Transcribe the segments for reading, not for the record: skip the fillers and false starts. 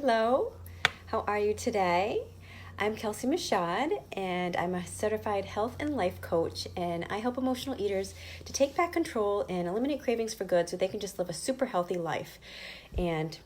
Hello, how are you today? I'm Kelsey Mashad, and I'm a certified health and life coach, and I help emotional eaters to take back control and eliminate cravings for good so they can just live a super healthy life. And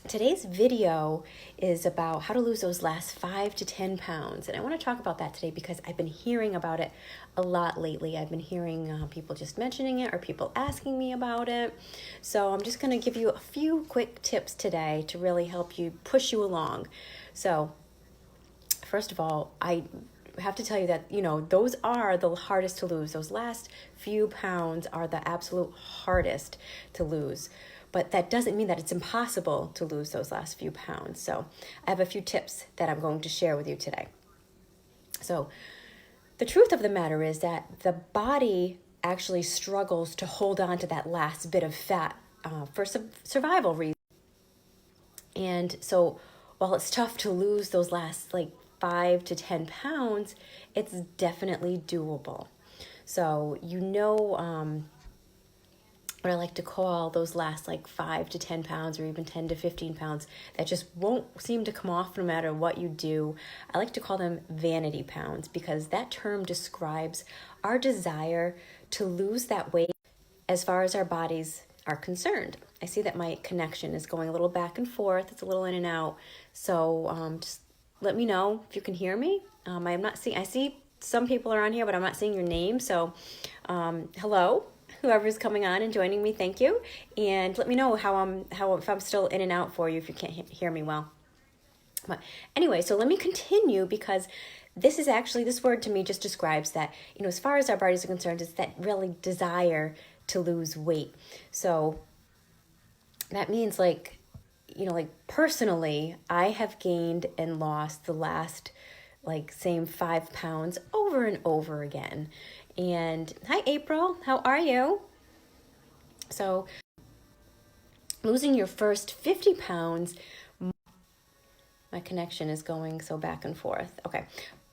today's video is about how to lose those last 5 to 10 pounds. And I want to talk about that today because I've been hearing about it a lot lately. I've been hearing people just mentioning it or people asking me about it. So I'm just going to give you a few quick tips today to really help you push you along. So first of all, I have to tell you that, those are the hardest to lose. Those last few pounds are the absolute hardest to lose. But that doesn't mean that it's impossible to lose those last few pounds. So I have a few tips that I'm going to share with you today. So the truth of the matter is that the body actually struggles to hold on to that last bit of fat for survival reasons. And so while it's tough to lose those last 5 to 10 pounds, it's definitely doable. So what I like to call those last 5 to 10 pounds or even 10 to 15 pounds that just won't seem to come off no matter what you do. I like to call them vanity pounds because that term describes our desire to lose that weight as far as our bodies are concerned. I see that my connection is going a little back and forth. It's a little in and out. So just let me know if you can hear me. I see some people are on here, but I'm not seeing your name. So hello. Whoever's coming on and joining me, thank you. And let me know if I'm still in and out for you if you can't hear me well. But anyway, so let me continue because this word to me just describes that, as far as our bodies are concerned, it's that really desire to lose weight. So that means personally, I have gained and lost the last same 5 pounds over and over again. And hi, April, how are you? So losing your first 50 pounds, my connection is going so back and forth. Okay.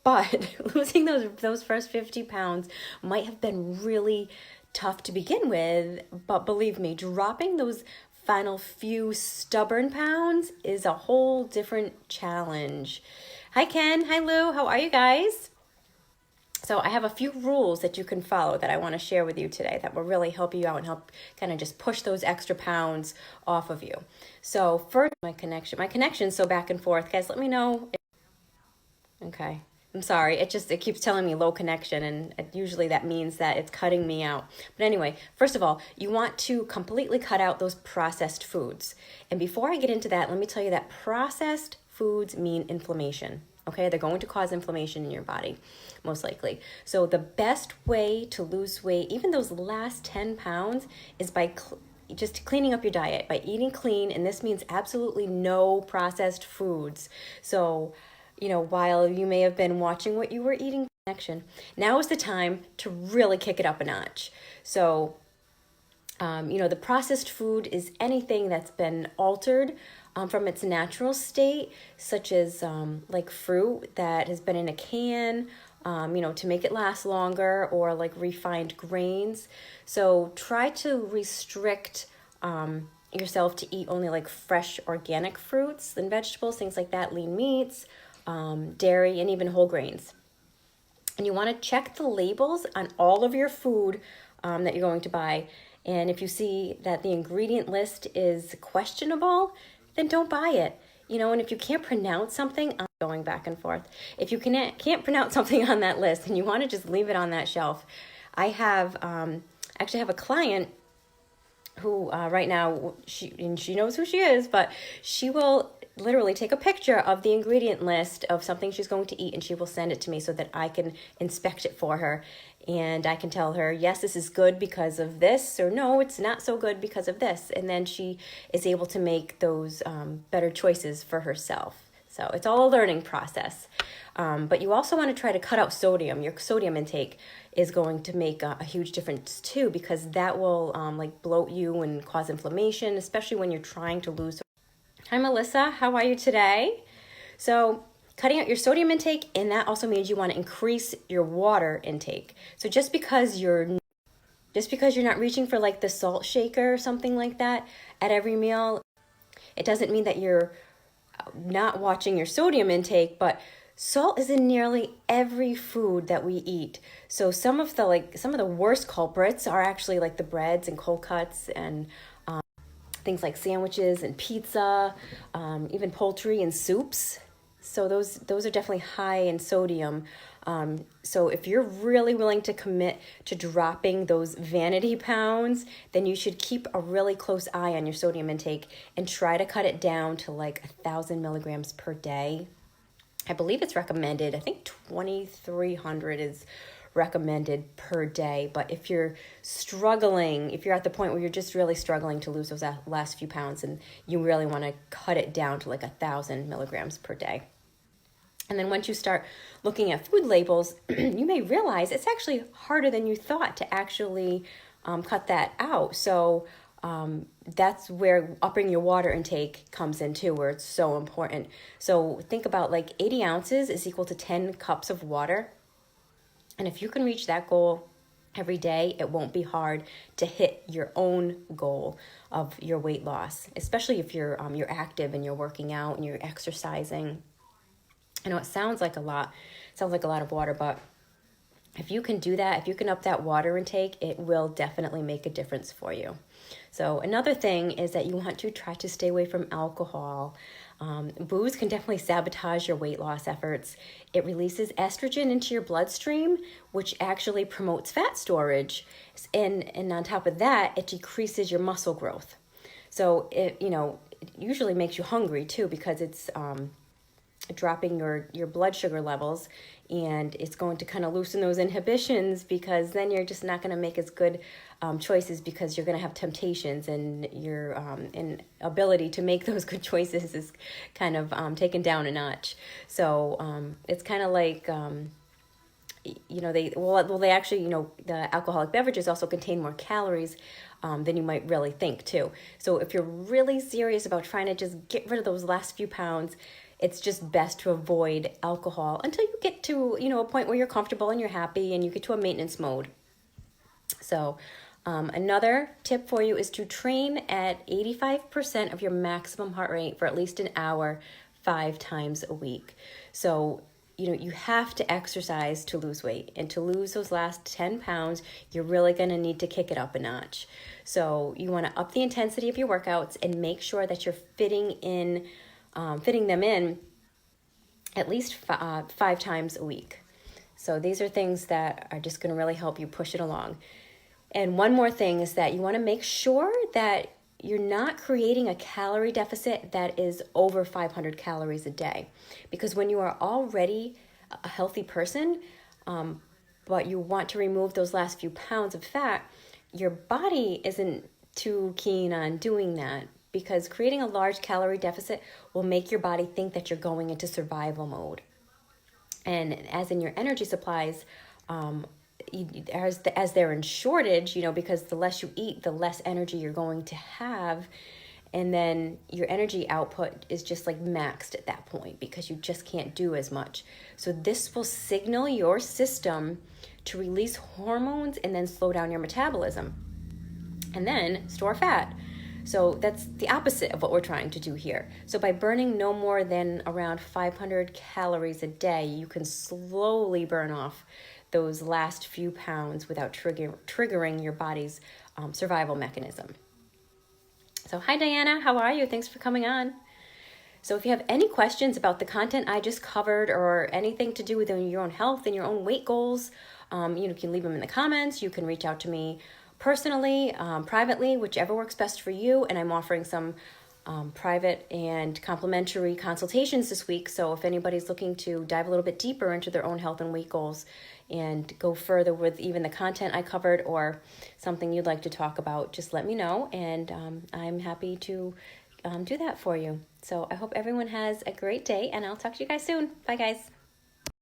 But losing those first 50 pounds might have been really tough to begin with. But believe me, dropping those final few stubborn pounds is a whole different challenge. Hi, Ken. Hi, Lou. How are you guys? So I have a few rules that you can follow that I want to share with you today that will really help you out and help kind of just push those extra pounds off of you. So first, my connection's so back and forth. Guys, let me know. Okay. I'm sorry. It keeps telling me low connection, and usually that means that it's cutting me out. But anyway, first of all, you want to completely cut out those processed foods. And before I get into that, let me tell you that processed foods mean inflammation. Okay, they're going to cause inflammation in your body, most likely. So the best way to lose weight, even those last 10 pounds, is by just cleaning up your diet, by eating clean. And this means absolutely no processed foods. So, while you may have been watching what you were eating, now is the time to really kick it up a notch. So, the processed food is anything that's been altered from its natural state, such as fruit that has been in a can, to make it last longer, or refined grains. So try to restrict yourself to eat only fresh organic fruits and vegetables, things like that, lean meats, dairy, and even whole grains. And you want to check the labels on all of your food that you're going to buy. And if you see that the ingredient list is questionable, then don't buy it. And if you can't pronounce something, I'm going back and forth. If you can't pronounce something on that list, and you want to just leave it on that shelf. I have actually have a client who right now, she knows who she is, but she will literally take a picture of the ingredient list of something she's going to eat, and she will send it to me so that I can inspect it for her. And I can tell her, yes, this is good because of this, or no, it's not so good because of this. And then she is able to make those better choices for herself. So it's all a learning process. But you also want to try to cut out sodium. Your sodium intake is going to make a huge difference too, because that will bloat you and cause inflammation, especially when you're trying to lose. Hi, Melissa. How are you today? So cutting out your sodium intake, and that also means you want to increase your water intake. So just because you're not reaching for the salt shaker or something like that at every meal, it doesn't mean that you're not watching your sodium intake, but salt is in nearly every food that we eat. So some of the worst culprits are actually like the breads and cold cuts and things like sandwiches and pizza, even poultry and soups. So those are definitely high in sodium. So if you're really willing to commit to dropping those vanity pounds, then you should keep a really close eye on your sodium intake and try to cut it down to like 1,000 milligrams per day. I believe it's recommended. I think 2,300 is recommended per day. But if you're struggling, if you're at the point where you're just really struggling to lose those last few pounds, and you really want to cut it down to like 1,000 milligrams per day. And then once you start looking at food labels, you may realize it's actually harder than you thought to actually cut that out. So that's where upping your water intake comes in too, where it's so important. So think about like 80 ounces is equal to 10 cups of water. And if you can reach that goal every day, it won't be hard to hit your own goal of your weight loss, especially if you're active and you're working out and you're exercising. I know it sounds like a lot of water, but if you can do that, if you can up that water intake, it will definitely make a difference for you. So another thing is that you want to try to stay away from alcohol. Booze can definitely sabotage your weight loss efforts. It releases estrogen into your bloodstream, which actually promotes fat storage. And on top of that, it decreases your muscle growth. So it usually makes you hungry too, because it's dropping your blood sugar levels, and it's going to kind of loosen those inhibitions, because then you're just not going to make as good choices, because you're going to have temptations, and your ability to make those good choices is kind of taken down a notch. So it's kind of like they actually, the alcoholic beverages also contain more calories than you might really think too. So if you're really serious about trying to just get rid of those last few pounds, it's just best to avoid alcohol until you get to, a point where you're comfortable and you're happy and you get to a maintenance mode. So another tip for you is to train at 85% of your maximum heart rate for at least an hour, 5 times a week. So, you have to exercise to lose weight, and to lose those last 10 pounds, you're really going to need to kick it up a notch. So you want to up the intensity of your workouts and make sure that you're fitting them in at least 5 times a week. So these are things that are just going to really help you push it along. And one more thing is that you want to make sure that you're not creating a calorie deficit that is over 500 calories a day. Because when you are already a healthy person, but you want to remove those last few pounds of fat, your body isn't too keen on doing that, because creating a large calorie deficit will make your body think that you're going into survival mode. And as in your energy supplies, as they're in shortage, because the less you eat, the less energy you're going to have. And then your energy output is just like maxed at that point, because you just can't do as much. So this will signal your system to release hormones and then slow down your metabolism and then store fat. So that's the opposite of what we're trying to do here. So by burning no more than around 500 calories a day, you can slowly burn off those last few pounds without triggering your body's survival mechanism. So hi, Diana. How are you? Thanks for coming on. So if you have any questions about the content I just covered, or anything to do with your own health and your own weight goals, you can leave them in the comments. You can reach out to me personally, privately, whichever works best for you. And I'm offering some private and complimentary consultations this week. So if anybody's looking to dive a little bit deeper into their own health and weight goals and go further with even the content I covered, or something you'd like to talk about, just let me know. And I'm happy to do that for you. So I hope everyone has a great day, and I'll talk to you guys soon. Bye, guys.